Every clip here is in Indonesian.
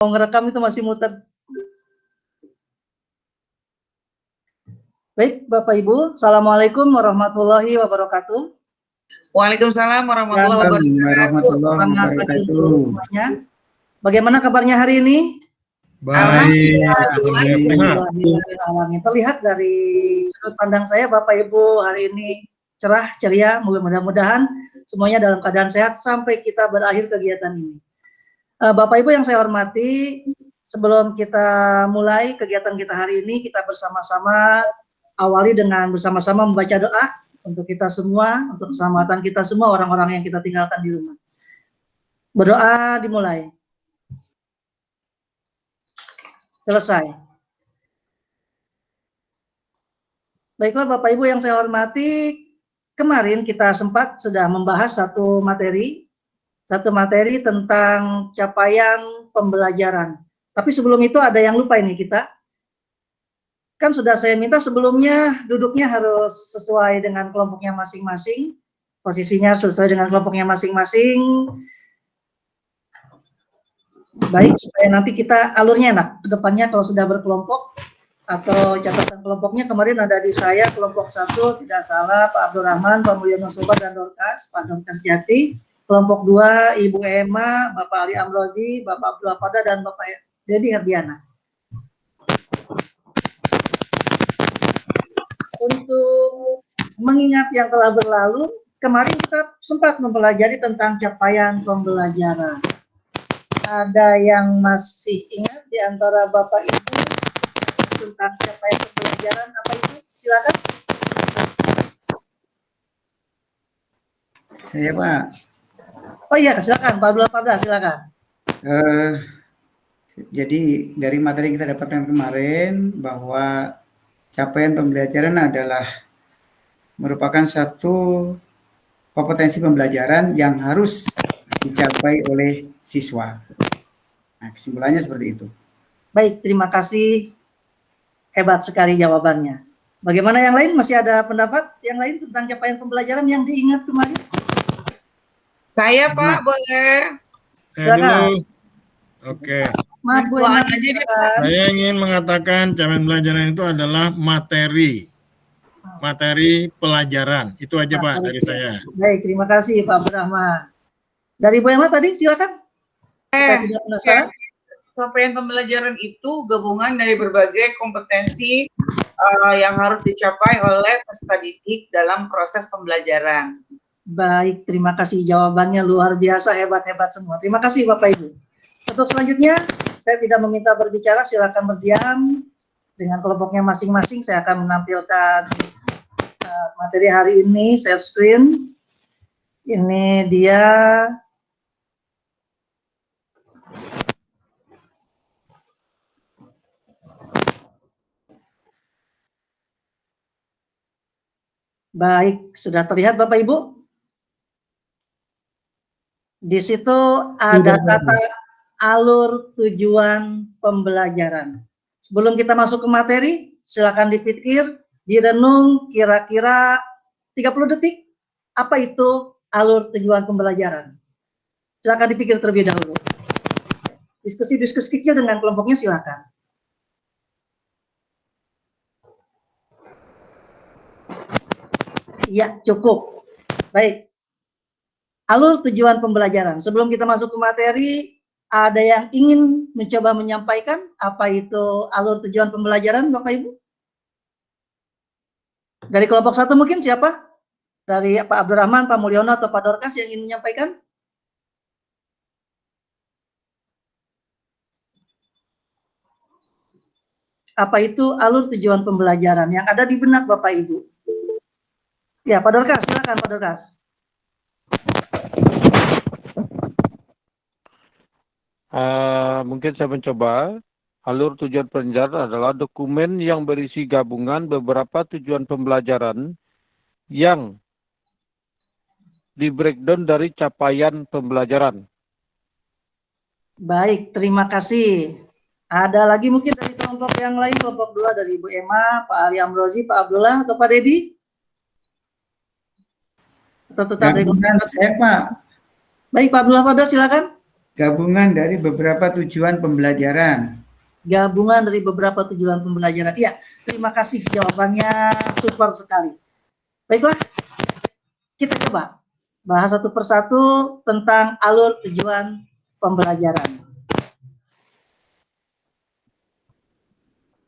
Mau ngerekam itu masih muter. Baik, Bapak Ibu, Assalamualaikum warahmatullahi wabarakatuh. Waalaikumsalam warahmatullahi wabarakatuh. Selamat pagi untuk semuanya. Bagaimana kabarnya hari ini? Baik, alhamdulillah. Terlihat dari sudut pandang saya, Bapak Ibu hari ini cerah, ceria, mudah-mudahan semuanya dalam keadaan sehat sampai kita berakhir kegiatan ini. Bapak Ibu yang saya hormati, sebelum kita mulai kegiatan kita hari ini, kita bersama-sama awali dengan bersama-sama membaca doa untuk kita semua, untuk keselamatan kita semua, orang-orang yang kita tinggalkan di rumah. Berdoa dimulai. Selesai. Baiklah Bapak Ibu yang saya hormati, kemarin kita sempat sudah membahas satu materi tentang capaian pembelajaran. Tapi sebelum itu ada yang lupa ini kita. Kan sudah saya minta sebelumnya duduknya harus sesuai dengan kelompoknya masing-masing. Posisinya sesuai dengan kelompoknya masing-masing. Baik, supaya nanti kita alurnya enak. Kedepannya kalau sudah berkelompok atau catatan kelompoknya kemarin ada di saya kelompok 1 tidak salah Pak Abdurrahman, Pak Mulyono Sobat dan Dorcas, Pak Dorcas Jati. Kelompok 2 Ibu Emma, Bapak Ali Amroji, Bapak Abdullah Pada dan Bapak Dedi Herdiana. Untuk mengingat yang telah berlalu, kemarin kita sempat mempelajari tentang capaian pembelajaran. Ada yang masih ingat di antara Bapak Ibu tentang capaian pembelajaran apa itu? Silakan. Saya Pak. Oh iya, silakan Pak Abdullah Pada, silakan. Jadi dari materi yang kita dapatkan kemarin bahwa capaian pembelajaran adalah merupakan satu kompetensi pembelajaran yang harus dicapai oleh siswa. Nah, kesimpulannya seperti itu. Baik, terima kasih. Hebat sekali jawabannya. Bagaimana yang lain? Masih ada pendapat yang lain tentang capaian pembelajaran yang diingat kemarin? Saya Pak, boleh. Silakan. Saya dulu. Oke. Maaf Bu Emma, saya ingin mengatakan capaian pembelajaran itu adalah materi pelajaran. Itu aja Pak dari saya. Baik, terima kasih Pak Abdurrahman. Dari Bu Emma tadi silakan. Capaian pembelajaran itu gabungan dari berbagai kompetensi yang harus dicapai oleh peserta didik dalam proses pembelajaran. Baik, terima kasih jawabannya luar biasa, hebat-hebat semua. Terima kasih Bapak Ibu. Untuk selanjutnya, saya tidak meminta berbicara, silakan berdiam dengan kelompoknya masing-masing. Saya akan menampilkan materi hari ini, share screen. Ini dia. Baik, sudah terlihat Bapak Ibu? Di situ ada kata alur tujuan pembelajaran. Sebelum kita masuk ke materi, silakan dipikir, direnung kira-kira 30 detik. Apa itu alur tujuan pembelajaran? Silakan dipikir terlebih dahulu. Diskusi-diskusi kecil dengan kelompoknya silakan. Ya, cukup. Baik. Alur tujuan pembelajaran. Sebelum kita masuk ke materi, ada yang ingin mencoba menyampaikan apa itu alur tujuan pembelajaran, Bapak Ibu? Dari kelompok 1 mungkin siapa? Dari Pak Abdurrahman, Pak Mulyono, atau Pak Dorcas yang ingin menyampaikan? Apa itu alur tujuan pembelajaran yang ada di benak Bapak Ibu? Ya, Pak Dorcas, silakan Pak Dorcas. Mungkin saya mencoba. Alur tujuan pembelajaran adalah dokumen yang berisi gabungan beberapa tujuan pembelajaran yang di breakdown dari capaian pembelajaran. Baik, terima kasih. Ada lagi mungkin dari kelompok yang lain, kelompok 2 dari Ibu Emma, Pak Ali Amrozi, Pak Abdullah, atau Pak Dedi? Atau tetap dari kelompok saya Pak. Baik, Pak Abdullah Pada silakan. Gabungan dari beberapa tujuan pembelajaran. Gabungan dari beberapa tujuan pembelajaran. Iya, terima kasih jawabannya, super sekali. Baiklah, kita coba bahas satu persatu tentang alur tujuan pembelajaran.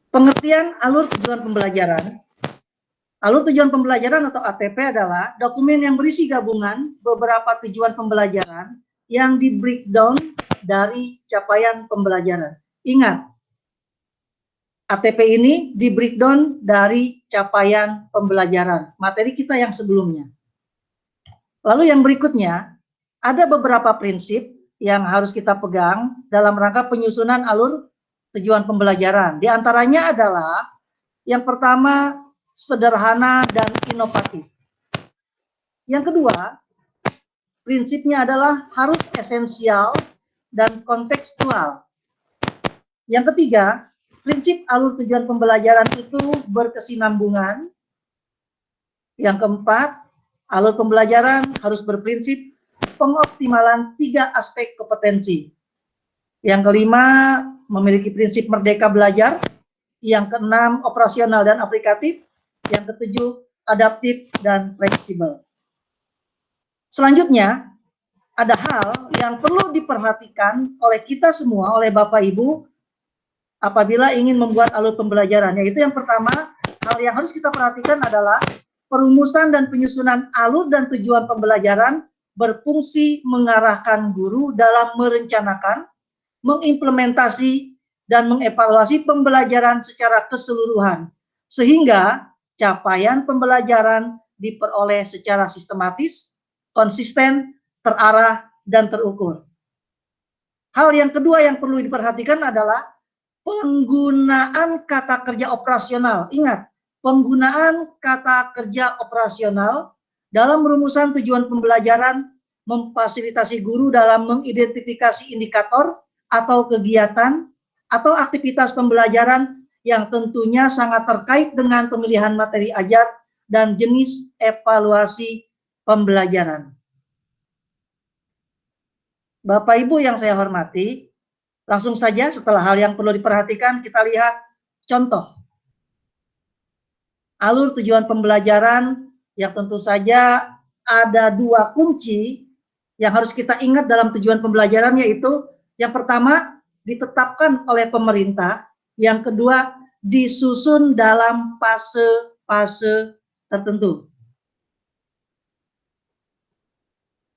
Pengertian alur tujuan pembelajaran. Alur tujuan pembelajaran atau ATP adalah dokumen yang berisi gabungan beberapa tujuan pembelajaran yang di breakdown dari capaian pembelajaran. Ingat, ATP ini di breakdown dari capaian pembelajaran. Materi kita yang sebelumnya. Lalu yang berikutnya, ada beberapa prinsip yang harus kita pegang dalam rangka penyusunan alur tujuan pembelajaran. Di antaranya adalah yang pertama, sederhana dan inovatif. Yang kedua, prinsipnya adalah harus esensial dan kontekstual. Yang ketiga, prinsip alur tujuan pembelajaran itu berkesinambungan. Yang keempat, alur pembelajaran harus berprinsip pengoptimalan 3 aspek kompetensi. Yang kelima, memiliki prinsip merdeka belajar. Yang keenam, operasional dan aplikatif. Yang ketujuh, adaptif dan fleksibel. Selanjutnya, ada hal yang perlu diperhatikan oleh kita semua, oleh Bapak Ibu, apabila ingin membuat alur pembelajaran. Yaitu yang pertama, hal yang harus kita perhatikan adalah perumusan dan penyusunan alur dan tujuan pembelajaran berfungsi mengarahkan guru dalam merencanakan, mengimplementasi, dan mengevaluasi pembelajaran secara keseluruhan, sehingga capaian pembelajaran diperoleh secara sistematis, konsisten, terarah, dan terukur. Hal yang kedua yang perlu diperhatikan adalah penggunaan kata kerja operasional. Ingat, penggunaan kata kerja operasional dalam rumusan tujuan pembelajaran memfasilitasi guru dalam mengidentifikasi indikator atau kegiatan atau aktivitas pembelajaran yang tentunya sangat terkait dengan pemilihan materi ajar dan jenis evaluasi pembelajaran. Bapak Ibu yang saya hormati, langsung saja setelah hal yang perlu diperhatikan, kita lihat contoh alur tujuan pembelajaran yang tentu saja ada 2 kunci yang harus kita ingat dalam tujuan pembelajaran, yaitu yang pertama ditetapkan oleh pemerintah, yang kedua disusun dalam fase-fase tertentu.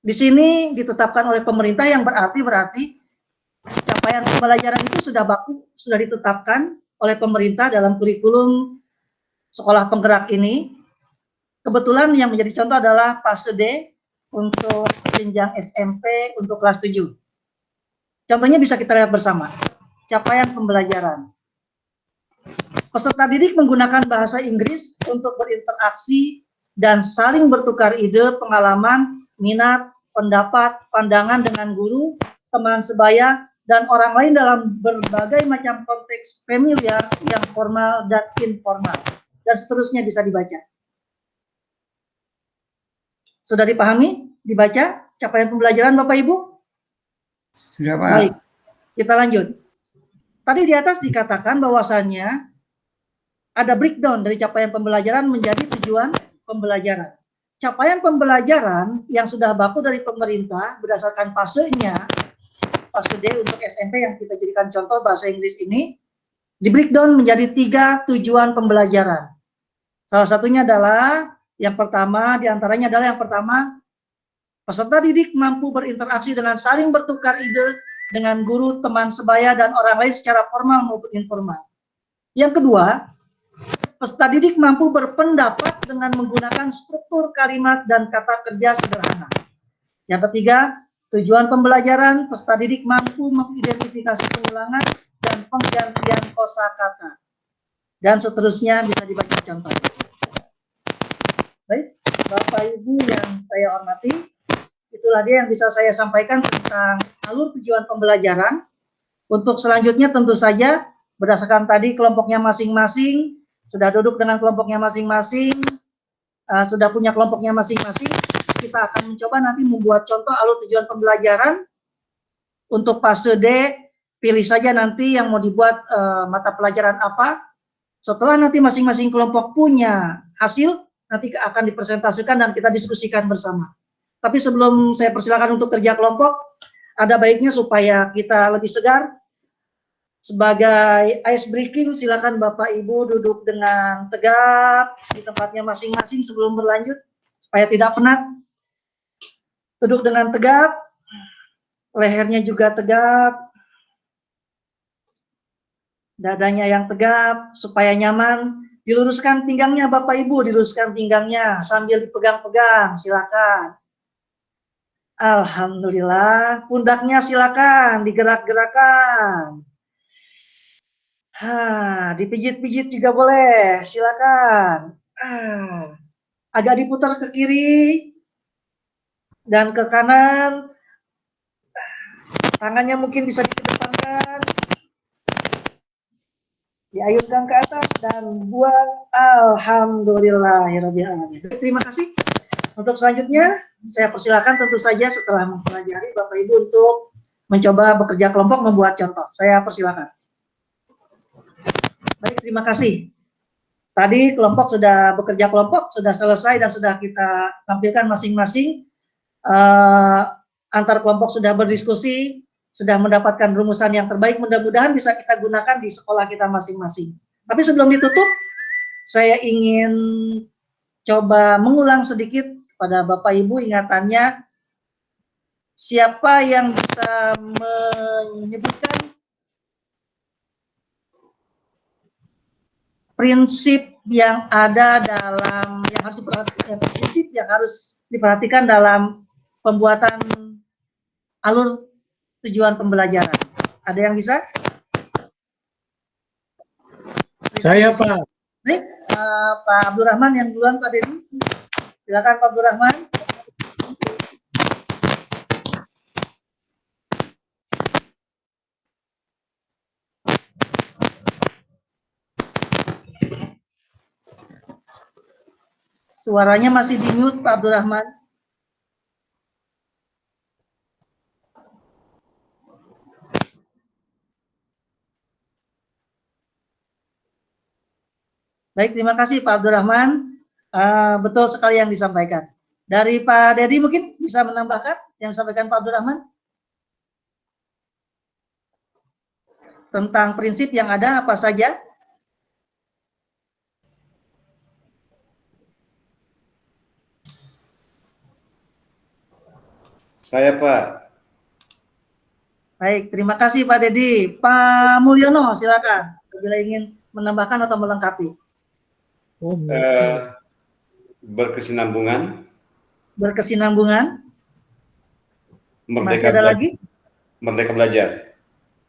Di sini ditetapkan oleh pemerintah yang berarti capaian pembelajaran itu sudah baku, sudah ditetapkan oleh pemerintah dalam kurikulum sekolah penggerak ini. Kebetulan yang menjadi contoh adalah fase D untuk jenjang SMP untuk kelas 7. Contohnya bisa kita lihat bersama. Capaian pembelajaran. Peserta didik menggunakan bahasa Inggris untuk berinteraksi dan saling bertukar ide, pengalaman, minat, pendapat, pandangan dengan guru, teman sebaya, dan orang lain dalam berbagai macam konteks familiar yang formal dan informal. Dan seterusnya bisa dibaca. Sudah dipahami? Dibaca capaian pembelajaran Bapak Ibu? Sudah, Pak. Baik, kita lanjut. Tadi di atas dikatakan bahwasannya ada breakdown dari capaian pembelajaran menjadi tujuan pembelajaran. Capaian pembelajaran yang sudah baku dari pemerintah berdasarkan fasenya, fase D untuk SMP yang kita jadikan contoh bahasa Inggris ini, di breakdown menjadi 3 tujuan pembelajaran. Salah satunya adalah yang pertama, diantaranya adalah yang pertama, peserta didik mampu berinteraksi dengan saling bertukar ide dengan guru, teman sebaya, dan orang lain secara formal maupun informal. Yang kedua, peserta didik mampu berpendapat dengan menggunakan struktur kalimat dan kata kerja sederhana. Yang ketiga, tujuan pembelajaran, peserta didik mampu mengidentifikasi pengulangan dan penggantian kosakata. Dan seterusnya bisa dibaca contoh. Baik, Bapak Ibu yang saya hormati, itulah dia yang bisa saya sampaikan tentang alur tujuan pembelajaran. Untuk selanjutnya tentu saja berdasarkan tadi kelompoknya masing-masing, sudah duduk dengan kelompoknya masing-masing, sudah punya kelompoknya masing-masing, kita akan mencoba nanti membuat contoh alur tujuan pembelajaran Untuk fase D, pilih saja nanti yang mau dibuat mata pelajaran apa. Setelah nanti masing-masing kelompok punya hasil, nanti akan dipresentasikan dan kita diskusikan bersama. Tapi sebelum saya persilakan untuk kerja kelompok, ada baiknya supaya kita lebih segar. Sebagai ice breaking, silakan Bapak Ibu duduk dengan tegap di tempatnya masing-masing sebelum berlanjut, supaya tidak penat. Duduk dengan tegap, lehernya juga tegap, dadanya yang tegap, supaya nyaman. Diluruskan pinggangnya Bapak Ibu, diluruskan pinggangnya sambil dipegang-pegang, silakan. Alhamdulillah, pundaknya silakan digerak-gerakan. Dipijit-pijit juga boleh, silakan. Agak diputar ke kiri dan ke kanan. Tangannya mungkin bisa dikedepankan, diayunkan ke atas dan buang. Alhamdulillahirabbil alamin. Terima kasih. Untuk selanjutnya, saya persilakan tentu saja setelah mempelajari Bapak Ibu untuk mencoba bekerja kelompok membuat contoh. Saya persilakan. Baik, terima kasih. Tadi kelompok sudah bekerja kelompok, sudah selesai dan sudah kita tampilkan masing-masing. Antar kelompok sudah berdiskusi, sudah mendapatkan rumusan yang terbaik. Mudah-mudahan bisa kita gunakan di sekolah kita masing-masing. Tapi sebelum ditutup, saya ingin coba mengulang sedikit pada Bapak Ibu ingatannya. Siapa yang bisa menyebutkan prinsip yang ada dalam prinsip yang harus diperhatikan dalam pembuatan alur tujuan pembelajaran? Ada yang bisa? Saya, Pak. Baik, Pak Abdurrahman yang duluan, Pak Dedi. Silakan Pak Abdurrahman. Suaranya masih di mute, Pak Abdurrahman. Baik, terima kasih Pak Abdurrahman. Betul sekali yang disampaikan. Dari Pak Dedi mungkin bisa menambahkan yang disampaikan Pak Abdurrahman? Tentang prinsip yang ada apa saja? Saya, Pak. Baik, terima kasih Pak Dedi. Pak Mulyono, silakan. Bila ingin menambahkan atau melengkapi. Berkesinambungan. Berkesinambungan. Merdeka Masih ada belajar. lagi? Merdeka belajar.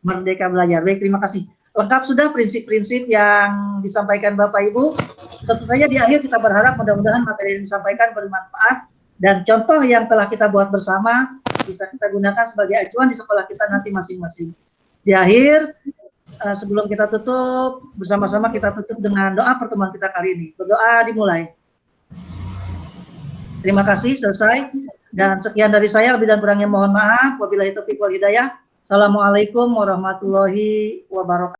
Merdeka belajar. Baik, terima kasih. Lengkap sudah prinsip-prinsip yang disampaikan Bapak Ibu. Tentu saja di akhir kita berharap mudah-mudahan materi yang disampaikan bermanfaat dan contoh yang telah kita buat bersama bisa kita gunakan sebagai acuan di sekolah kita nanti masing-masing. Di akhir, sebelum kita tutup, bersama-sama kita tutup dengan doa pertemuan kita kali ini. Berdoa dimulai. Terima kasih, selesai. Dan sekian dari saya, lebih dan kurangnya mohon maaf. Wabillahi taufiq wal hidayah. Assalamualaikum warahmatullahi wabarakatuh.